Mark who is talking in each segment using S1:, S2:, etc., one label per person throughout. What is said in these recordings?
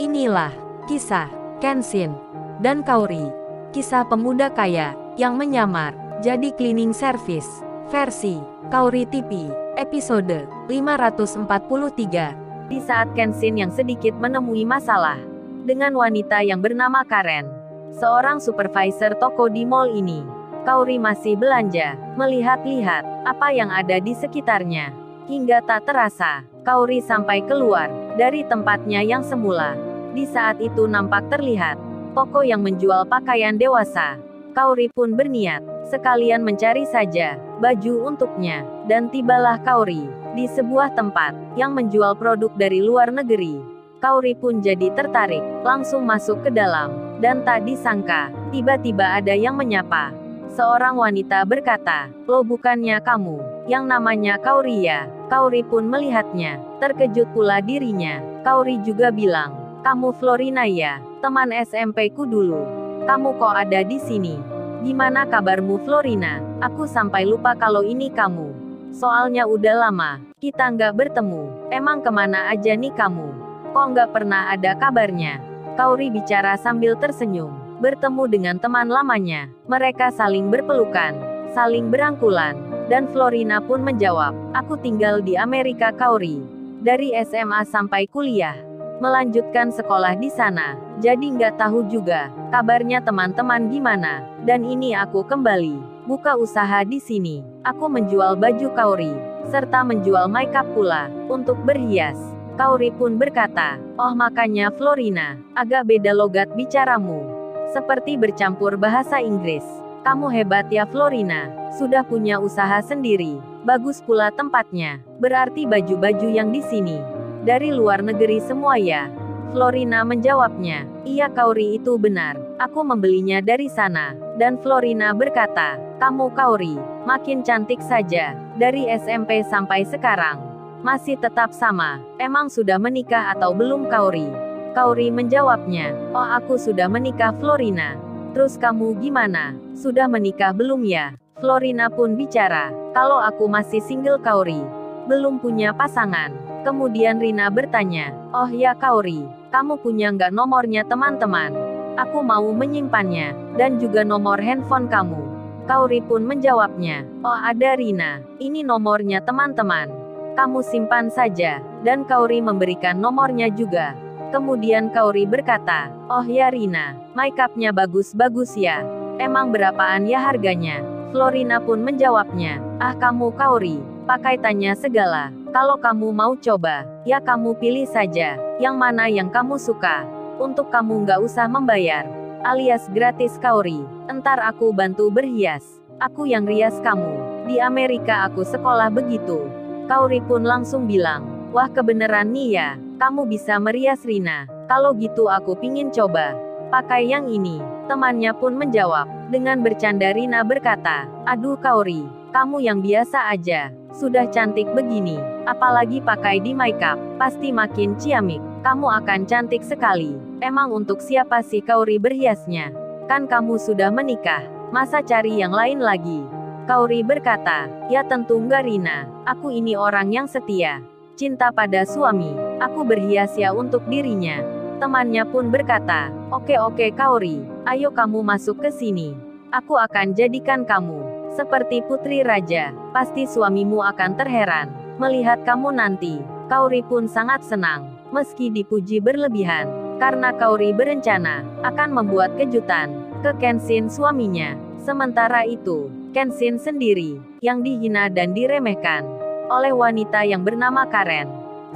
S1: Inilah kisah Kenshin dan Kaori, kisah pemuda kaya yang menyamar jadi cleaning service versi Kaori TV, episode 543. Di saat Kenshin yang sedikit menemui masalah dengan wanita yang bernama Karen, seorang supervisor toko di mall ini, Kaori masih belanja, melihat-lihat apa yang ada di sekitarnya. Hingga tak terasa, Kaori sampai keluar dari tempatnya yang semula. Di saat itu nampak terlihat toko yang menjual pakaian dewasa. Kaori pun berniat sekalian mencari saja baju untuknya, dan tibalah Kaori di sebuah tempat yang menjual produk dari luar negeri. Kaori pun jadi tertarik, langsung masuk ke dalam, dan tak disangka, tiba-tiba ada yang menyapa. Seorang wanita berkata, "Lo bukannya kamu yang namanya Kaori ya?" Kaori pun melihatnya, terkejut pula dirinya. Kaori juga bilang, "Kamu Florina ya? Teman SMP ku dulu. Kamu kok ada di sini? Gimana kabarmu Florina? Aku sampai lupa kalau ini kamu. Soalnya udah lama kita nggak bertemu. Emang kemana aja nih kamu? Kok nggak pernah ada kabarnya?" Kaori bicara sambil tersenyum. Bertemu dengan teman lamanya, mereka saling berpelukan, saling berangkulan, dan Florina pun menjawab, "Aku tinggal di Amerika Kaori. Dari SMA sampai kuliah. Melanjutkan sekolah di sana. Jadi nggak tahu juga kabarnya teman-teman gimana. Dan ini aku kembali buka usaha di sini. Aku menjual baju Kaori, serta menjual makeup pula, untuk berhias." Kaori pun berkata, "Oh makanya Florina, agak beda logat bicaramu. Seperti bercampur bahasa Inggris. Kamu hebat ya Florina, sudah punya usaha sendiri. Bagus pula tempatnya. Berarti baju-baju yang di sini dari luar negeri semua ya?" Florina menjawabnya, "Iya Kaori, itu benar. Aku membelinya dari sana." Dan Florina berkata, "Kamu Kaori, makin cantik saja. Dari SMP sampai sekarang masih tetap sama. Emang sudah menikah atau belum Kaori?" Kaori menjawabnya, "Oh aku sudah menikah Florina. Terus kamu gimana? Sudah menikah belum ya?" Florina pun bicara, "Kalau aku masih single Kaori. Belum punya pasangan." Kemudian Rina bertanya, "Oh ya Kaori, kamu punya nggak nomornya teman-teman? Aku mau menyimpannya, dan juga nomor handphone kamu." Kaori pun menjawabnya, "Oh ada Rina, ini nomornya teman-teman. Kamu simpan saja." Dan Kaori memberikan nomornya juga. Kemudian Kaori berkata, "Oh ya Rina, makeupnya bagus-bagus ya. Emang berapaan ya harganya?" Florina pun menjawabnya, "Ah kamu Kaori, pakai tanya segala. Kalau kamu mau coba, ya kamu pilih saja. Yang mana yang kamu suka. Untuk kamu nggak usah membayar. Alias gratis Kaori. Entar aku bantu berhias. Aku yang rias kamu. Di Amerika aku sekolah begitu." Kaori pun langsung bilang, "Wah kebeneran nih ya, kamu bisa merias Rina. Kalau gitu aku pingin coba pakai yang ini." Temannya pun menjawab. Dengan bercanda Rina berkata, "Aduh Kaori, kamu yang biasa aja. Sudah cantik begini, apalagi pakai di makeup, pasti makin ciamik. Kamu akan cantik sekali. Emang untuk siapa sih Kaori berhiasnya? Kan kamu sudah menikah, masa cari yang lain lagi?" Kaori berkata, "Ya tentu enggak Rina. Aku ini orang yang setia. Cinta pada suami. Aku berhias ya untuk dirinya." Temannya pun berkata, Oke Kaori, ayo kamu masuk ke sini. Aku akan jadikan kamu seperti putri raja. Pasti suamimu akan terheran melihat kamu nanti." Kaori pun sangat senang, meski dipuji berlebihan, karena Kaori berencana akan membuat kejutan ke Kenshin suaminya. Sementara itu, Kenshin sendiri yang dihina dan diremehkan oleh wanita yang bernama Karen,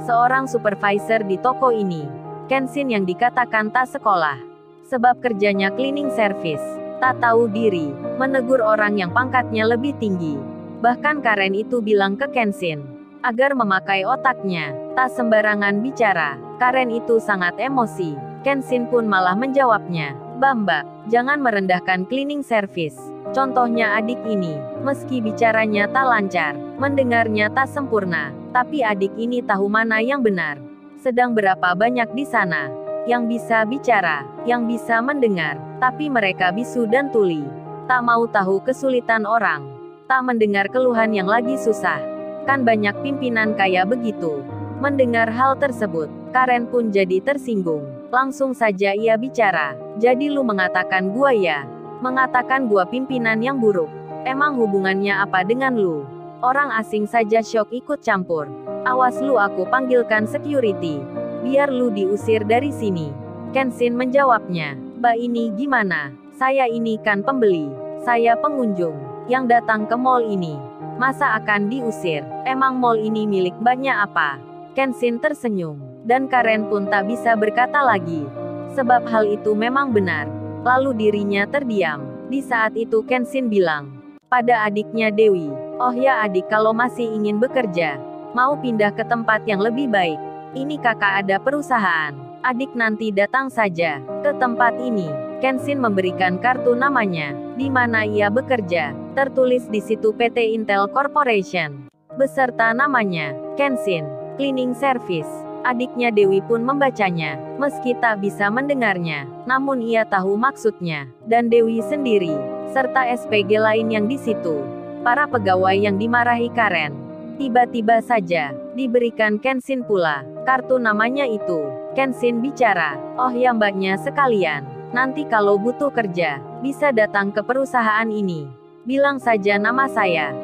S1: seorang supervisor di toko ini. Kenshin yang dikatakan tak sekolah, sebab kerjanya cleaning service, tak tahu diri, menegur orang yang pangkatnya lebih tinggi. Bahkan Karen itu bilang ke Kenshin agar memakai otaknya, tak sembarangan bicara. Karen itu sangat emosi. Kenshin pun malah menjawabnya, "Mbak, jangan merendahkan cleaning service. Contohnya adik ini, meski bicaranya tak lancar, mendengarnya tak sempurna, tapi adik ini tahu mana yang benar. Sedang berapa banyak di sana yang bisa bicara, yang bisa mendengar, tapi mereka bisu dan tuli. Tak mau tahu kesulitan orang, tak mendengar keluhan yang lagi susah. Kan banyak pimpinan kayak begitu." Mendengar hal tersebut, Karen pun jadi tersinggung. Langsung saja ia bicara. Jadi lu mengatakan gua ya? Mengatakan gua pimpinan yang buruk. Emang hubungannya apa dengan lu? Orang asing saja syok ikut campur. Awas lu, aku panggilkan security. Biar lu diusir dari sini. Kenshin menjawabnya. Mbak ini gimana? Saya ini kan pembeli. Saya pengunjung yang datang ke mall ini. Masa akan diusir? Emang mall ini milik mbaknya apa? Kenshin tersenyum. Dan Karen pun tak bisa berkata lagi. Sebab hal itu memang benar. Lalu dirinya terdiam. Di saat itu Kenshin bilang pada adiknya Dewi, "Oh ya adik, kalau masih ingin bekerja, mau pindah ke tempat yang lebih baik. Ini kakak ada perusahaan. Adik nanti datang saja ke tempat ini." Kenshin memberikan kartu namanya, di mana ia bekerja. Tertulis di situ PT Intel Corporation. Beserta namanya, Kenshin Cleaning Service. Adiknya Dewi pun membacanya, meski tak bisa mendengarnya, namun ia tahu maksudnya. Dan Dewi sendiri, serta SPG lain yang di situ. Para pegawai yang dimarahi Karen. Tiba-tiba saja, diberikan Kenshin pula, kartu namanya itu. Kenshin bicara, "Oh ya mbaknya sekalian, nanti kalau butuh kerja, bisa datang ke perusahaan ini. Bilang saja nama saya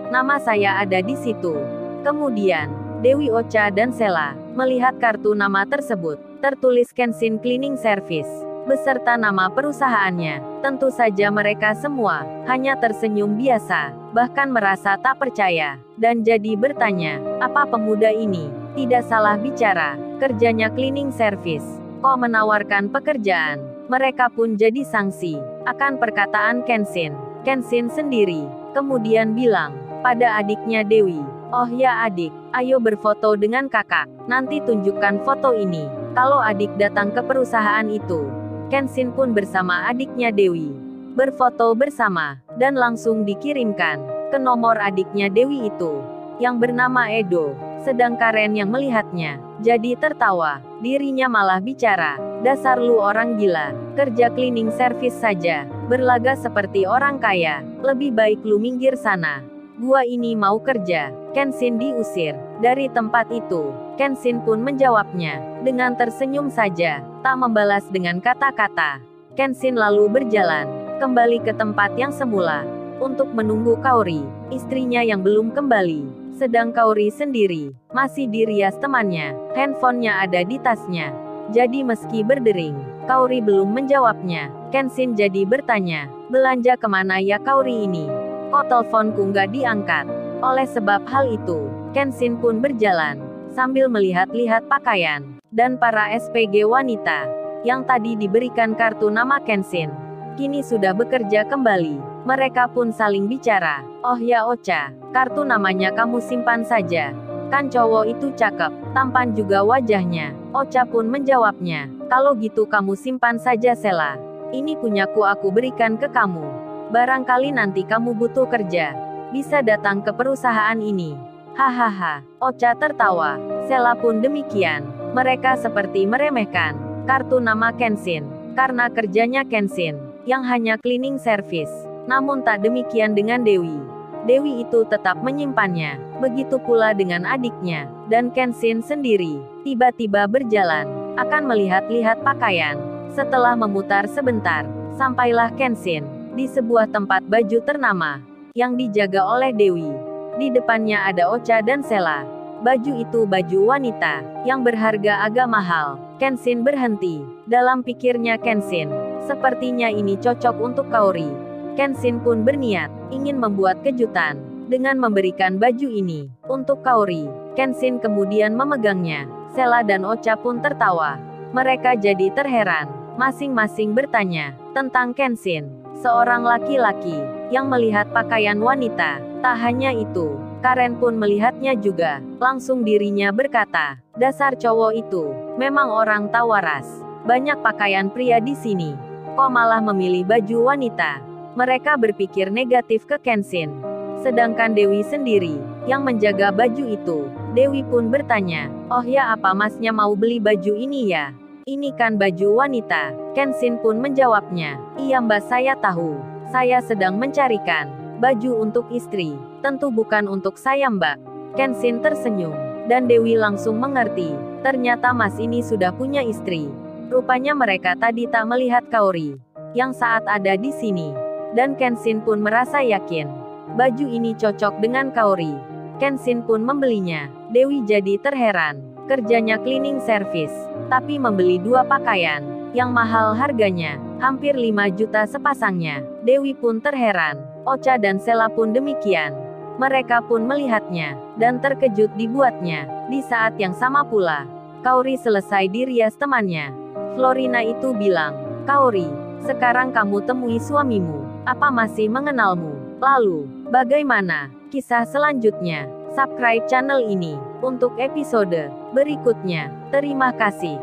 S1: ada di situ." Kemudian, Dewi, Ocha dan Sela melihat kartu nama tersebut, tertulis Kenshin Cleaning Service, beserta nama perusahaannya. Tentu saja mereka semua hanya tersenyum biasa, bahkan merasa tak percaya, dan jadi bertanya, apa pemuda ini tidak salah bicara? Kerjanya cleaning service, kok menawarkan pekerjaan? Mereka pun jadi sanksi akan perkataan Kenshin. Kenshin sendiri kemudian bilang pada adiknya Dewi, "Oh ya adik, ayo berfoto dengan kakak. Nanti tunjukkan foto ini kalau adik datang ke perusahaan itu." Kenshin pun bersama adiknya Dewi berfoto bersama, dan langsung dikirimkan ke nomor adiknya Dewi itu, yang bernama Edo. Sedang Karen yang melihatnya, jadi tertawa. Dirinya malah bicara, "Dasar lu orang gila, kerja cleaning service saja, berlaga seperti orang kaya. Lebih baik lu minggir sana. Gua ini mau kerja." Kenshin diusir dari tempat itu. Kenshin pun menjawabnya dengan tersenyum saja, tak membalas dengan kata-kata. Kenshin lalu berjalan kembali ke tempat yang semula untuk menunggu Kaori, istrinya yang belum kembali. Sedang Kaori sendiri masih dirias temannya. Handphonenya ada di tasnya. Jadi meski berdering, Kaori belum menjawabnya. Kenshin jadi bertanya, "Belanja kemana ya Kaori ini? Kok teleponku nggak diangkat?" Oleh sebab hal itu, Kenshin pun berjalan, sambil melihat-lihat pakaian, dan para SPG wanita, yang tadi diberikan kartu nama Kenshin, kini sudah bekerja kembali. Mereka pun saling bicara, "Oh ya Ocha, kartu namanya kamu simpan saja. Kan cowok itu cakep, tampan juga wajahnya." Ocha pun menjawabnya, "Kalau gitu kamu simpan saja Sela. Ini punyaku, aku berikan ke kamu. Barangkali nanti kamu butuh kerja, bisa datang ke perusahaan ini." Hahaha. Ocha tertawa. Sela pun demikian. Mereka seperti meremehkan kartu nama Kenshin, karena kerjanya Kenshin yang hanya cleaning service. Namun tak demikian dengan Dewi. Dewi itu tetap menyimpannya. Begitu pula dengan adiknya. Dan Kenshin sendiri tiba-tiba berjalan, akan melihat-lihat pakaian. Setelah memutar sebentar, sampailah Kenshin di sebuah tempat baju ternama yang dijaga oleh Dewi. Di depannya ada Ocha dan Sela. Baju itu baju wanita yang berharga agak mahal. Kenshin berhenti. Dalam pikirnya Kenshin, sepertinya ini cocok untuk Kaori. Kenshin pun berniat ingin membuat kejutan dengan memberikan baju ini untuk Kaori. Kenshin kemudian memegangnya. Sela dan Ocha pun tertawa. Mereka jadi terheran, masing-masing bertanya tentang Kenshin, seorang laki-laki yang melihat pakaian wanita. Tak hanya itu, Karen pun melihatnya juga. Langsung dirinya berkata, "Dasar cowok itu memang orang tak waras. Banyak pakaian pria di sini, kok malah memilih baju wanita." Mereka berpikir negatif ke Kenshin. Sedangkan Dewi sendiri yang menjaga baju itu. Dewi pun bertanya, "Oh ya, apa masnya mau beli baju ini ya? Ini kan baju wanita." Kenshin pun menjawabnya, "Iya mbak, saya tahu. Saya sedang mencarikan baju untuk istri. Tentu bukan untuk saya mbak." Kenshin tersenyum, dan Dewi langsung mengerti. Ternyata mas ini sudah punya istri. Rupanya mereka tadi tak melihat Kaori yang saat ada di sini. Dan Kenshin pun merasa yakin baju ini cocok dengan Kaori. Kenshin pun membelinya. Dewi jadi terheran. Kerjanya cleaning service, tapi membeli 2 pakaian yang mahal harganya, hampir 5 juta sepasangnya. Dewi pun terheran. Ocha dan Sela pun demikian. Mereka pun melihatnya, dan terkejut dibuatnya. Di saat yang sama pula, Kaori selesai dirias temannya. Florina itu bilang, "Kaori, sekarang kamu temui suamimu. Apa masih mengenalmu? Lalu, bagaimana kisah selanjutnya?" Subscribe channel ini untuk episode berikutnya. Terima kasih.